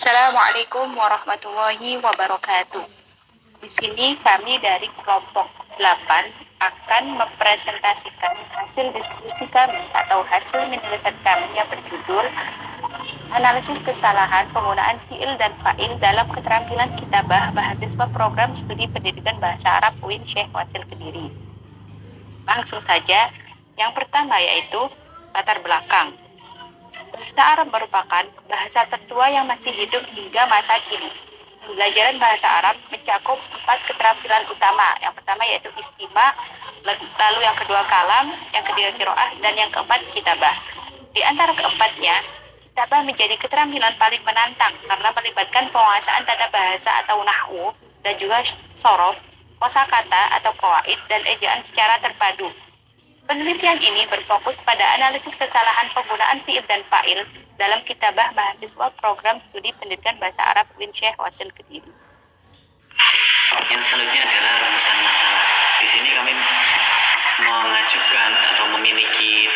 Assalamualaikum warahmatullahi wabarakatuh. Di sini kami dari kelompok 8 akan mempresentasikan hasil diskusi kami atau hasil penulisan kami yang berjudul Analisis Kesalahan Penggunaan Fiil dan Fa'il dalam Keterampilan Kitabah Mahasiswa Program Studi Pendidikan Bahasa Arab UIN Syekh Wasil Kediri. Langsung saja, yang pertama yaitu latar belakang. Bahasa Arab merupakan bahasa tertua yang masih hidup hingga masa kini. Pembelajaran bahasa Arab mencakup 4 keterampilan utama. Yang pertama yaitu istima, lalu yang kedua kalam, yang ketiga qiraah, dan yang keempat kitabah. Di antara keempatnya, kitabah menjadi keterampilan paling menantang karena melibatkan penguasaan tata bahasa atau nahwu dan juga sorof, kosakata atau qawaid, dan ejaan secara terpadu. Penelitian ini berfokus pada analisis kesalahan penggunaan fiil dan fa'il dalam kitabah mahasiswa program studi pendidikan bahasa Arab UIN Syekh Wasil Kediri. Yang selanjutnya adalah rumusan masalah. Di sini kami mengajukan atau memiliki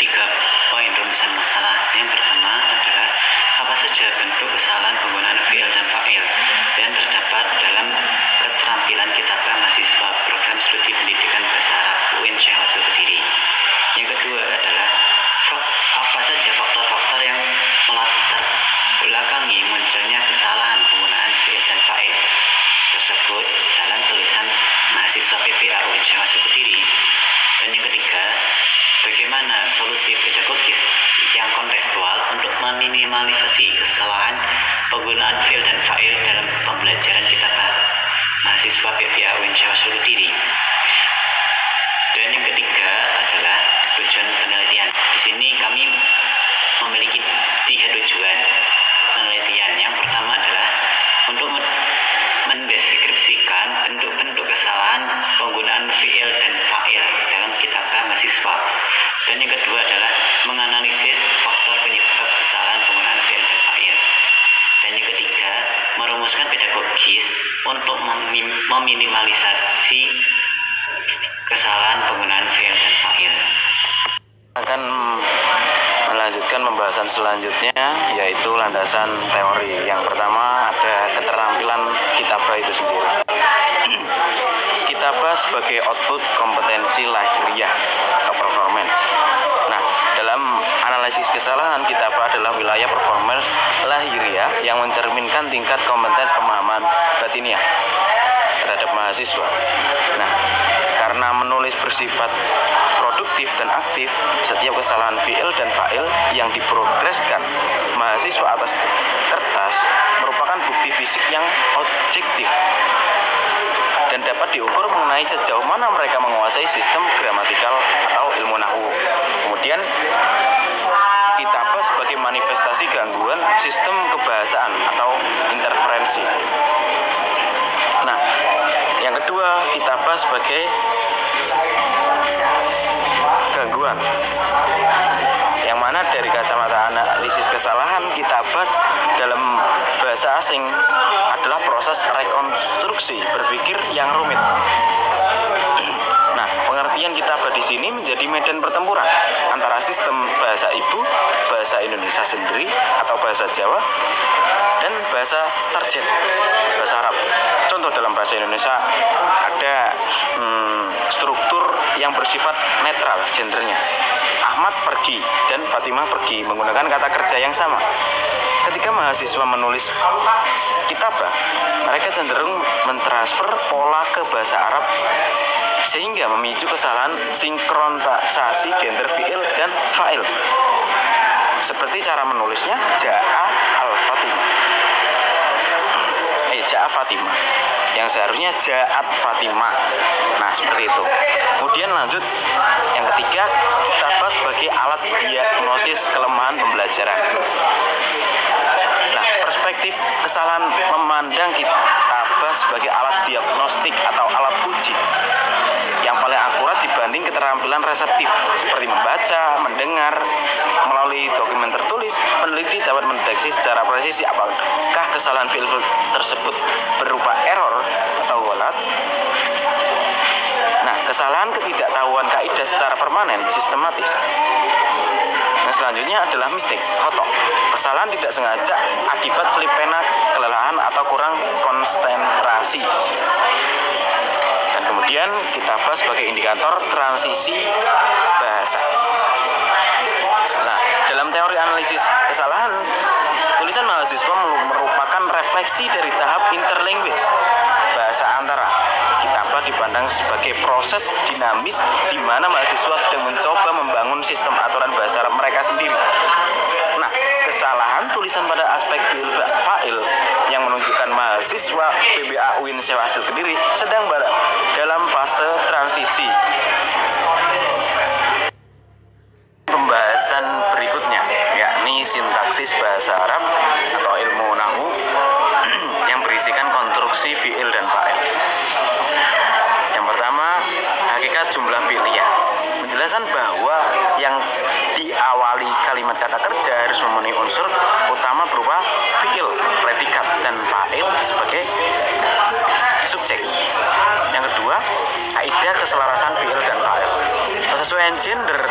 3 poin rumusan masalah. Yang pertama adalah apa saja bentuk kesalahan penggunaan fiil dan fa'il yang terdapat dalam keterampilan kitabah mahasiswa program studi pendidikan bahasa Arab UIN Syekh Wasil Kediri. Yang kedua adalah apa saja faktor-faktor yang melatar belakangi munculnya kesalahan penggunaan fiil dan fa'il tersebut dalam tulisan mahasiswa PPA UIN Syekh Wasil Kediri. Dan yang ketiga, bagaimana solusi pedagogis yang kontekstual untuk meminimalisasi kesalahan penggunaan fiil dan fa'il dalam pembelajaran kitabah mahasiswa PPA UIN Syekh Wasil Kediri. Dan yang ketiga adalah tujuan penelitian. Di sini kami memiliki 3 tujuan penelitian. Yang pertama adalah untuk mendeskripsikan bentuk-bentuk kesalahan penggunaan fiil dan fa'il dalam kitabah mahasiswa. Dan yang kedua adalah menganalisis faktor penyebab kesalahan penggunaan fiil dan fa'il. Dan yang ketiga, merumuskan pedagogis untuk meminimalisasi kesalahan penggunaan fiil dan fa'il. Akan melanjutkan pembahasan selanjutnya, yaitu landasan teori. Yang pertama ada keterampilan kitabah itu sendiri. Kitabah sebagai output kompetensi lahiriah atau performance. Nah, dalam analisis kesalahan, kitabah adalah wilayah performance lahiriah yang mencerminkan tingkat kompetens pemahaman batiniah terhadap mahasiswa. Nah, karena menulis bersifat produktif dan aktif, setiap kesalahan fiil dan fa'il yang diprogreskan mahasiswa atas kertas merupakan bukti fisik yang objektif dan dapat diukur mengenai sejauh mana mereka menguasai sistem gramatikal atau ilmu nahwu. Kemudian kitabah sebagai manifestasi gangguan sistem kebahasaan atau interferensi. Nah, yang kedua, kitabah sebagai gangguan, yang mana dari kacamata analisis kesalahan, kitabah dalam bahasa asing adalah proses rekonstruksi berpikir yang rumit. Nah, pengertian kitabah di sini menjadi medan pertempuran antara sistem bahasa ibu, bahasa Indonesia sendiri atau bahasa Jawa, dan bahasa target, bahasa Arab. Contoh dalam bahasa Indonesia ada struktur yang bersifat netral gendernya. Ahmad pergi dan Fatimah pergi menggunakan kata kerja yang sama. Ketika mahasiswa menulis kitabah, mereka cenderung mentransfer pola ke bahasa Arab sehingga memicu kesalahan sinkronisasi gender fiil dan fa'il. Seperti cara menulisnya Ja'a Fatimah yang seharusnya Ja'at Fatimah. Nah, seperti itu. Kemudian lanjut yang ketiga, kitabah sebagai alat diagnosis kelemahan pembelajaran. Nah, perspektif kesalahan memandang kitabah sebagai alat diagnostik atau alat uji yang paling akurat dibanding keterampilan reseptif seperti membaca, mendengar. Melalui dokumen tertulis, peneliti dapat mendeteksi secara presisi apakah kesalahan fiil tersebut berupa error atau ghalat. Nah, kesalahan ketidaktahuan kaidah secara permanen sistematis. Nah, selanjutnya adalah mistake, khoto. Kesalahan tidak sengaja akibat selip pena, kelelahan, atau kurang konsentrasi. Dan kemudian kita bahas sebagai indikator transisi bahasa. Nah, dalam teori analisis kesalahan, tulisan mahasiswa merupakan refleksi dari tahap interlinguis bahasa antara. Kitabah dipandang sebagai proses dinamis di mana mahasiswa sedang mencoba membangun sistem aturan bahasa Arab mereka sendiri. Nah, kesalahan tulisan pada aspek fi'il fa'il yang menunjukkan mahasiswa PBA UIN Sewa Hasil Kediri sedang dalam fase transisi. Pembahasan berikutnya yakni sintaksis bahasa Arab atau ilmu nahwu yang berisikan konstruksi fi'il dan fa'il. Yang pertama, hakikat jumlah fi'liyah. Penjelasan bahwa yang diawali kalimat kata kerja harus memenuhi unsur utama berupa fi'il, predikat, dan fa'il sebagai subjek. Yang kedua, kaidah keselarasan fi'il dan fa'il. Kesesuaian gender.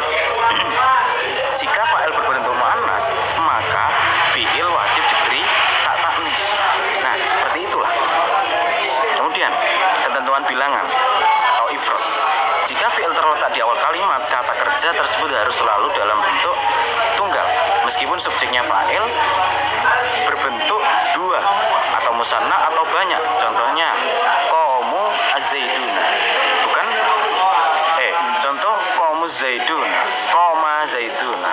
Jika fa'il berbentuk muannas, maka fi'il wajib diberi tak taknis. Nah, seperti itulah. Kemudian, ketentuan bilangan atau ifrad. Jika fi'il terletak di awal kalimat, kata kerja tersebut harus selalu dalam bentuk tunggal, meskipun subjeknya fa'il berbentuk dua atau musanna atau banyak. Contohnya, qamu az-zaiduna. Bukan contoh qamu zaiduna, qama zaiduna,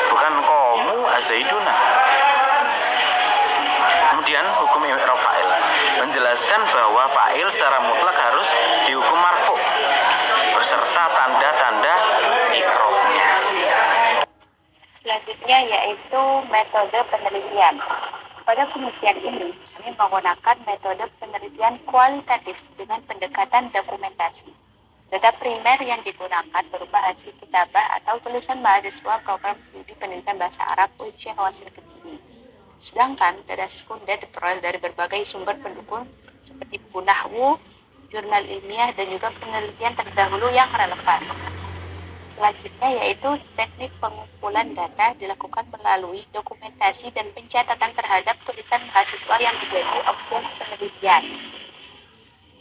bukan qamu az-zaiduna. Kemudian hukum i'rab fa'il menjelaskan bahwa fa'il secara mutlak harus dihukum marfu beserta tanda-tanda i'rabnya. Selanjutnya yaitu metode penelitian. Pada penelitian ini, kami menggunakan metode penelitian kualitatif dengan pendekatan dokumentasi. Data primer yang digunakan berupa hasil kitabah atau tulisan mahasiswa program studi pendidikan bahasa Arab UIN Syekh Hasil Kediri. Sedangkan data sekunder diperoleh dari berbagai sumber pendukung seperti buku nahwu, jurnal ilmiah, dan juga penelitian terdahulu yang relevan. Selanjutnya yaitu teknik pengumpulan data dilakukan melalui dokumentasi dan pencatatan terhadap tulisan mahasiswa yang menjadi objek penelitian.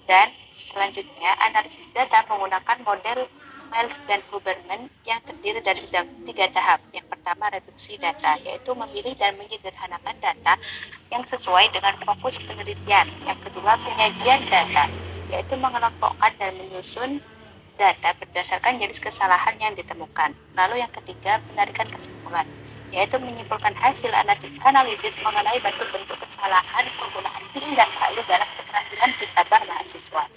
Dan selanjutnya analisis data menggunakan model Miles dan Huberman yang terdiri dari 3 tahap. Yang pertama, reduksi data, yaitu memilih dan menyederhanakan data yang sesuai dengan fokus penelitian. Yang kedua, penyajian data, yaitu mengelompokkan dan menyusun data berdasarkan jenis kesalahan yang ditemukan. Lalu yang ketiga, penarikan kesimpulan, yaitu menyimpulkan hasil analisis mengenai bentuk-bentuk kesalahan penggunaan fi'il dan fa'il dalam keterampilan kitabah mahasiswa.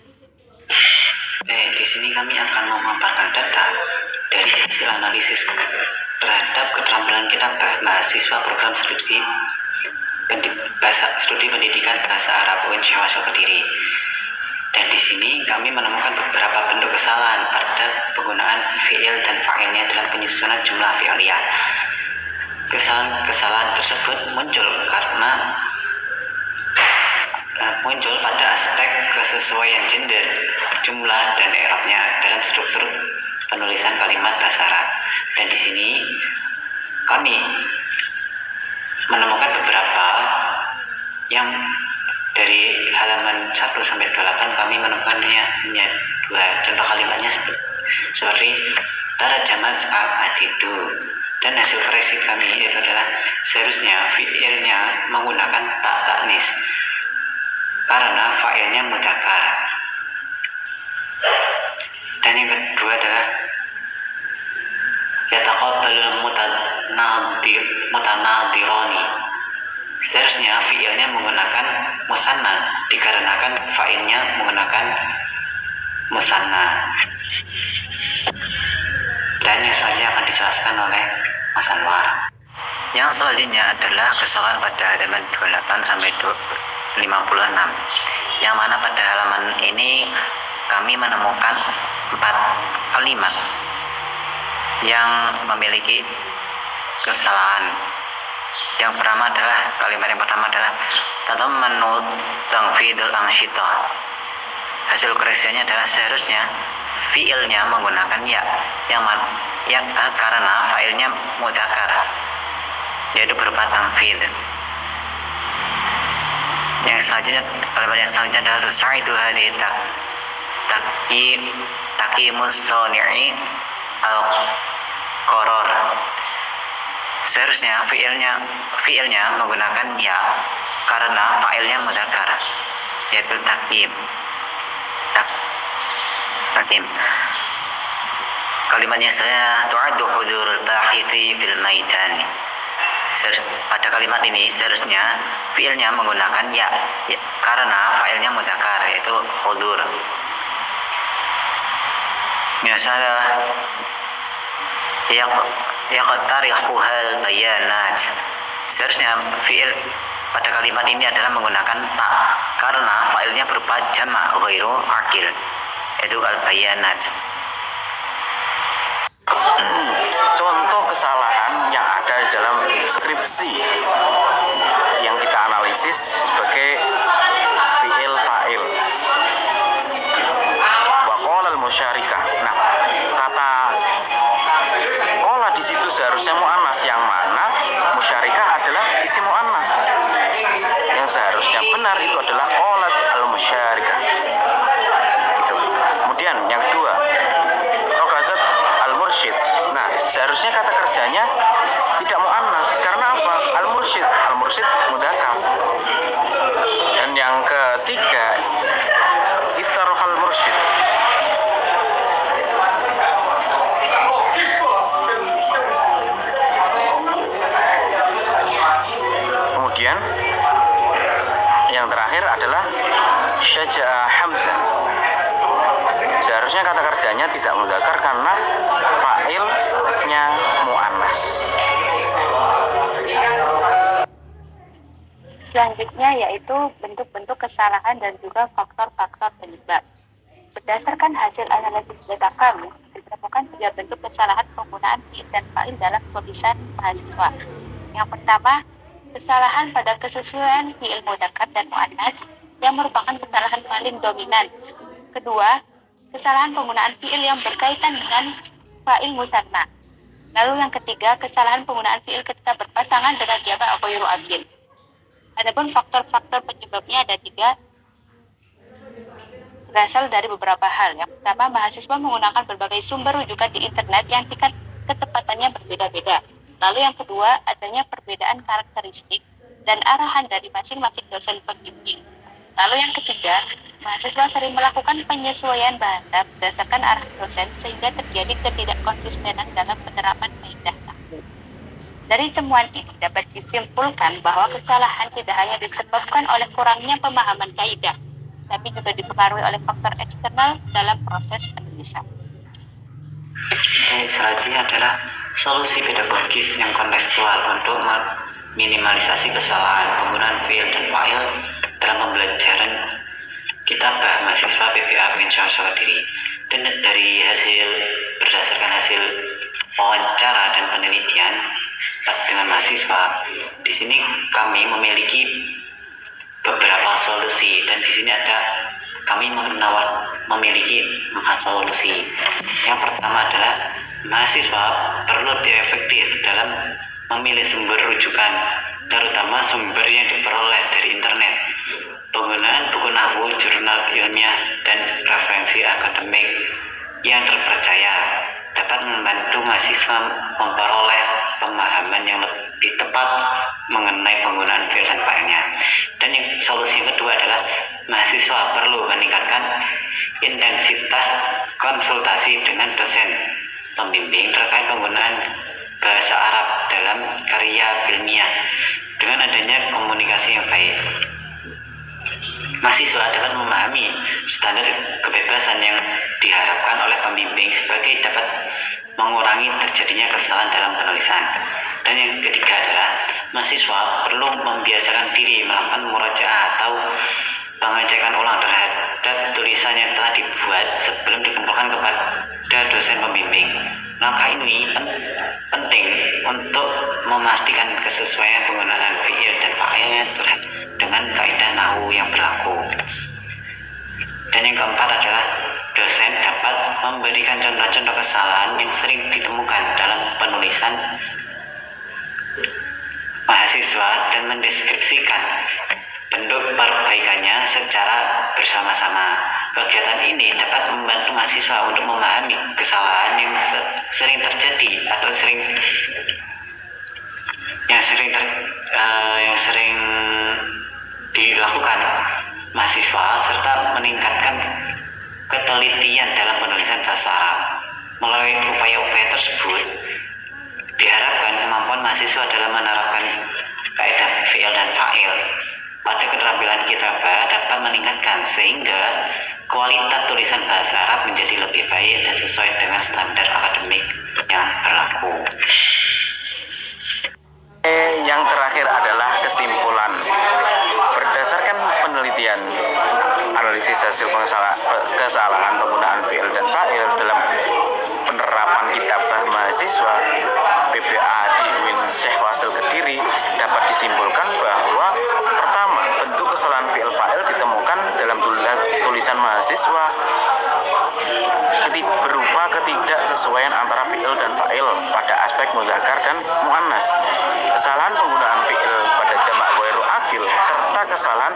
Di sini kami akan memaparkan data dari hasil analisis terhadap keterampilan kitabah mahasiswa program studi pendidikan bahasa Arab UIN Syekh Hasil Kediri. Dan di sini kami menemukan beberapa bentuk kesalahan pada penggunaan fi'il dan fa'ilnya dalam penyusunan jumlah fi'liyah. Kesalahan tersebut muncul pada aspek kesesuaian gender, jumlah, dan i'rabnya dalam struktur penulisan kalimat bahasa Arab. Dan di sini kami menemukan beberapa yang dari halaman 1 sampai 8 kami menemukannya hanya 2 contoh kalimatnya seperti tarajamat al-adidu. Dan hasil koreksi kami itu adalah seharusnya fi'ilnya menggunakan tak taknis karena fa'ilnya mudzakkar. Dan yang kedua adalah yataqabbalul mutanadhirani. Seharusnya fi'ilnya menggunakan musanna dikarenakan fa'ilnya menggunakan musanna. Dan yang selanjutnya akan dijelaskan oleh Mas Anwar. Yang selanjutnya adalah kesalahan pada halaman 28 sampai 56. Yang mana pada halaman ini kami menemukan 4 kalimat yang memiliki kesalahan. Yang pertama adalah kalimat yang pertama adalah tadammanu tanfidul ansyitah. hasil koreksinya adalah seharusnya fiilnya menggunakan ya karena failnya mudzakkar, yaitu berupa tamfid. Yang selanjutnya, kalimat yang selanjutnya adalah rusaitu hadhihi taqimus sani'i al-qaror. Seharusnya fiilnya menggunakan ya karena failnya mudzakkar, yaitu takim. Kalimatnya saya tu'addu hudurul bahithi fil maidan. Pada kalimat ini seharusnya fiilnya menggunakan ya karena failnya mudzakkar, yaitu hudur. Misalnya yaqtarihuhal bayanat. Seharusnya fiil pada kalimat ini adalah menggunakan ta karena failnya berupa jama' ghairu aqil, yaitu al-bayanat. Contoh kesalahan yang ada di dalam skripsi yang kita analisis sebagai fiil fa'il. Wa qala al-musyarikah. Nah, kata qala di situ seharusnya muannas, yang mana musyarikah adalah isim muannas. Yang seharusnya benar itu adalah qalat al-musyarikah. Gitu. Kemudian yang kedua, rokazat al-mursyid. Nah, seharusnya kata kerjanya tidak muannas. Karena apa? Al-mursyid mudzakkar. Dan yang ketiga, iftarahal mursyid. Kemudian yang terakhir adalah syaja'a Hamzah. Seharusnya kata kerjanya tidak mudzakkar karena fa'ilnya muannas. Selanjutnya yaitu bentuk-bentuk kesalahan dan juga faktor-faktor penyebab. Berdasarkan hasil analisis data kami, ditemukan 3 bentuk kesalahan penggunaan fiil dan fa'il dalam tulisan mahasiswa. Yang pertama, kesalahan pada kesesuaian fiil mudzakkar dan muannas yang merupakan kesalahan paling dominan. Kedua, kesalahan penggunaan fiil yang berkaitan dengan fa'il musanna. Lalu yang ketiga, kesalahan penggunaan fiil ketika berpasangan dengan jama' ghairu aqil. Adapun faktor-faktor penyebabnya ada 3, berasal dari beberapa hal. Yang pertama, mahasiswa menggunakan berbagai sumber rujukan di internet yang tingkat ketepatannya berbeda-beda. Lalu yang kedua, adanya perbedaan karakteristik dan arahan dari masing-masing dosen pembimbing. Lalu yang ketiga, mahasiswa sering melakukan penyesuaian bahasa berdasarkan arah dosen sehingga terjadi ketidakkonsistenan dalam penerapan kaidah nahwu. Dari temuan ini dapat disimpulkan bahwa kesalahan tidak hanya disebabkan oleh kurangnya pemahaman kaidah, tapi juga dipengaruhi oleh faktor eksternal dalam proses penulisan. Selanjutnya adalah solusi pedagogis yang kontekstual untuk minimalisasi kesalahan penggunaan fiil dan fa'il dalam pembelajaran kitabah mahasiswa PPA Pengen Diri. Dan berdasarkan hasil wawancara dan penelitian dengan mahasiswa, di sini kami memiliki beberapa solusi, dan di sini kami memiliki 4 solusi. Yang pertama adalah mahasiswa perlu lebih efektif dalam memilih sumber rujukan, terutama sumber yang diperoleh dari internet. Penggunaan buku nahwu, jurnal ilmiah, dan referensi akademik yang terpercaya dapat membantu mahasiswa memperoleh pemahaman yang lebih tepat mengenai penggunaan fiil dan fa'ilnya. Dan solusi yang kedua adalah mahasiswa perlu meningkatkan intensitas konsultasi dengan dosen pembimbing terkait penggunaan bahasa Arab dalam karya ilmiah. Dengan adanya komunikasi yang baik, mahasiswa dapat memahami standar kebebasan yang diharapkan oleh pembimbing sebagai dapat mengurangi terjadinya kesalahan dalam penulisan. Dan yang ketiga adalah mahasiswa perlu membiasakan diri melakukan murajaah atau pengecekan ulang terhadap tulisan yang telah dibuat sebelum dikumpulkan kepada dosen pembimbing. Langkah ini penting untuk memastikan kesesuaian penggunaan fiil dan fa'ilnya dengan kaidah nahwu yang berlaku. Dan yang keempat adalah dosen dapat memberikan contoh-contoh kesalahan yang sering ditemukan dalam penulisan mahasiswa dan mendeskripsikan bentuk perbaikannya secara bersama-sama. Kegiatan ini dapat membantu mahasiswa untuk memahami kesalahan yang sering terjadi atau yang sering dilakukan mahasiswa, serta meningkatkan ketelitian dalam penulisan bahasa Arab. Melalui upaya-upaya tersebut, diharapkan kemampuan mahasiswa dalam menerapkan kaidah fi'il dan fa'il pada keterampilan kitabah dapat meningkatkan, sehingga kualitas tulisan bahasa Arab menjadi lebih baik dan sesuai dengan standar akademik yang berlaku. Yang terakhir adalah kesimpulan. Berdasarkan penelitian analisis hasil kesalahan penggunaan fi'il dan fa'il dalam penerapan kitabah mahasiswa PBA di UIN Syekh Wasil Kediri, dapat disimpulkan bahwa pertama, bentuk kesalahan fi'il fa'il ditemukan dalam tulisan mahasiswa berupa ketidaksesuaian antara fi'il dan fa'il pada aspek muzakkar dan muannas, kesalahan penggunaan fi'il pada jamak ghairu akil, serta kesalahan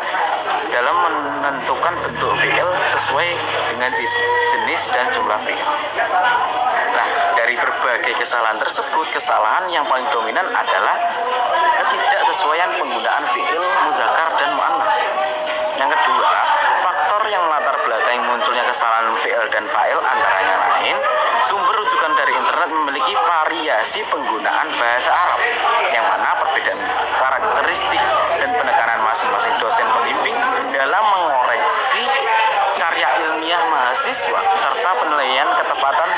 dalam menentukan bentuk fi'il sesuai dengan jenis dan jumlah fi'il. Nah, dari berbagai kesalahan tersebut, kesalahan yang paling dominan adalah ketidaksesuaian penggunaan fi'il muzakkar dan muannas. Yang kedua, faktor yang melatar belakangi munculnya kesalahan fi'il dan fa'il antaranya lain, sumber rujukan dari internet memiliki variasi penggunaan bahasa Arab, yang mana perbedaan karakteristik dan penekanan masing-masing dosen pembimbing dalam mengoreksi karya ilmiah mahasiswa, serta penilaian ketepatan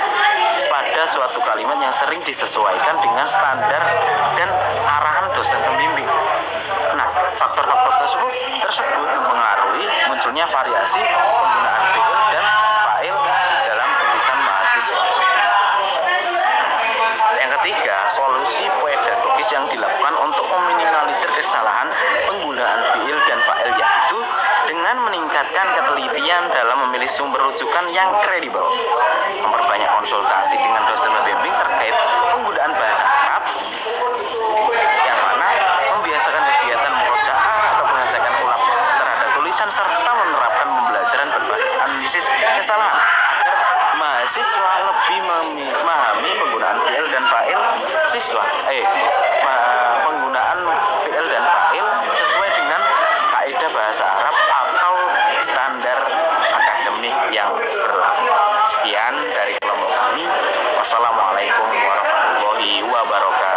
pada suatu kalimat yang sering disesuaikan dengan standar dan arahan dosen pembimbing. Nah, faktor-faktor tersebut mempengaruhi munculnya variasi penggunaan fi'il dan fa'il dalam tulisan mahasiswa. Yang ketiga, solusi pedagogis yang dilakukan untuk meminimalisir kesalahan penggunaan fi'il dan fa'il, yaitu dengan meningkatkan ketelitian dalam memilih sumber rujukan yang kredibel, memperbanyak konsultasi dengan dosen pembimbing terkait penggunaan bahasa Arab, yang mana membiasakan kegiatan murojaah atau pengecekan ulang terhadap tulisan, serta menerapkan pembelajaran berbasis analisis kesalahan agar mahasiswa lebih memahami penggunaan fi'il dan fa'il penggunaan fi'il dan fa'il sesuai dengan kaidah bahasa Arab atau standar akademik yang berlaku. Sekian dari kelompok kami. Wassalamualaikum warahmatullahi wabarakatuh.